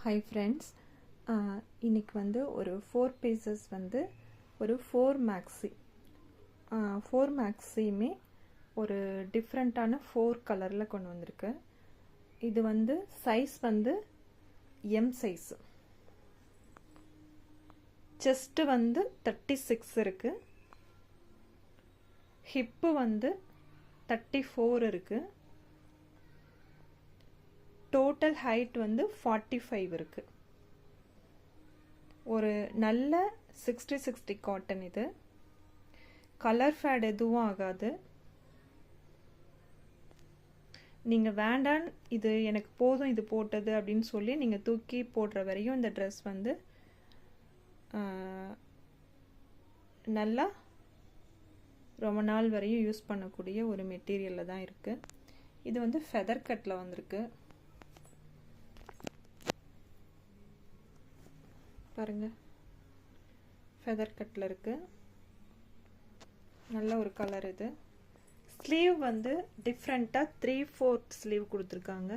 Hi friends, இன்னைக்கு வந்து ஒரு 4 pieces வந்து ஒரு 4 maxi 4 maxியுமே ஒரு டிஃப்ரெண்ட்டான 4 கலரில் கொண்டு வந்திருக்கு. இது வந்து சைஸ் வந்து எம் சைஸ், செஸ்ட்டு வந்து 36 இருக்கு, ஹிப்பு வந்து 34 இருக்கு, டோட்டல் ஹைட் வந்து 45 இருக்கு. ஒரு நல்ல 60 காட்டன். இது கலர் ஃபேட் எதுவும் ஆகாது. நீங்கள் வேண்டான் இது எனக்கு போதும் இது போட்டது அப்படின்னு சொல்லி நீங்கள் தூக்கி போடுற வரையும் இந்த ட்ரெஸ் வந்து நல்லா ரொம்ப நாள் வரையும் யூஸ் பண்ணக்கூடிய ஒரு மெட்டீரியலில் தான் இருக்குது. இது வந்து ஃபெதர் கட்டில் வந்திருக்கு. பாருங்க, ஃபெதர் கட்டில் இருக்கு. நல்ல ஒரு கலர். இது ஸ்லீவ் வந்து டிஃப்ரெண்ட்டாக 3/4 ஸ்லீவ் கொடுத்துருக்காங்க.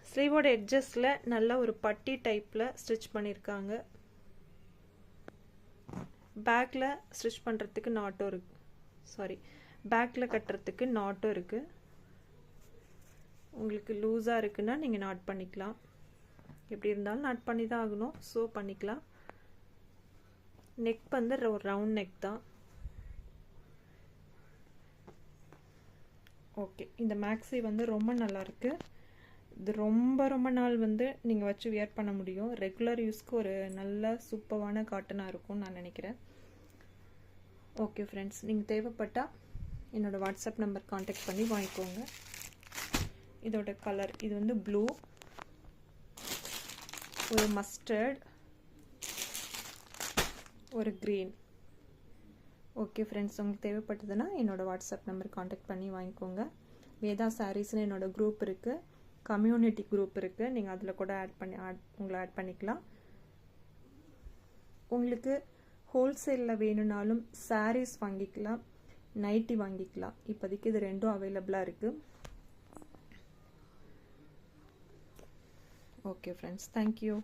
ஸ்லீவோட எட்ஜஸில் நல்ல ஒரு பட்டி டைப்பில் ஸ்டிச் பண்ணியிருக்காங்க. பேக்கில் ஸ்டிச் பண்ணுறதுக்கு நாட்டும் இருக்கு, பேக்கில் கட்டுறதுக்கு நாட்டும் இருக்குது. உங்களுக்கு லூஸாக இருக்குன்னா நீங்கள் நாட் பண்ணிக்கலாம். எப்படி இருந்தாலும் நாட் பண்ணி தான் ஆகணும், ஸோ பண்ணிக்கலாம். நெக் வந்து ஒரு ரவுண்ட் நெக் தான். ஓகே, இந்த மேக்ஸி வந்து ரொம்ப நல்லாயிருக்கு. இது ரொம்ப நாள் வந்து நீங்கள் வச்சு வியர் பண்ண முடியும். ரெகுலர் யூஸ்க்கு ஒரு நல்ல சூப்பரான காட்டனாக இருக்கும்னு நான் நினைக்கிறேன். ஓகே ஃப்ரெண்ட்ஸ், நீங்கள் தேவைப்பட்டால் என்னோடய வாட்ஸ்அப் நம்பர் காண்டாக்ட் பண்ணி வாங்கிக்கோங்க. இதோட கலர் இது வந்து ப்ளூ, ஒரு மஸ்டர்ட், ஒரு க்ரீன். ஓகே ஃப்ரெண்ட்ஸ், உங்களுக்கு தேவைப்பட்டதுன்னா என்னோடய வாட்ஸ்அப் நம்பர் காண்டாக்ட் பண்ணி வாங்கிக்கோங்க. வேதா சாரீஸ்னு என்னோடய குரூப் இருக்குது, கம்யூனிட்டி குரூப் இருக்குது. நீங்கள் அதில் கூட உங்களை ஆட் பண்ணிக்கலாம். உங்களுக்கு ஹோல்சேலில் வேணும்னாலும் சாரீஸ் வாங்கிக்கலாம், நைட்டி வாங்கிக்கலாம். இப்போதைக்கு இது ரெண்டும் அவைலபிளாக இருக்குது. Okay friends, thank you.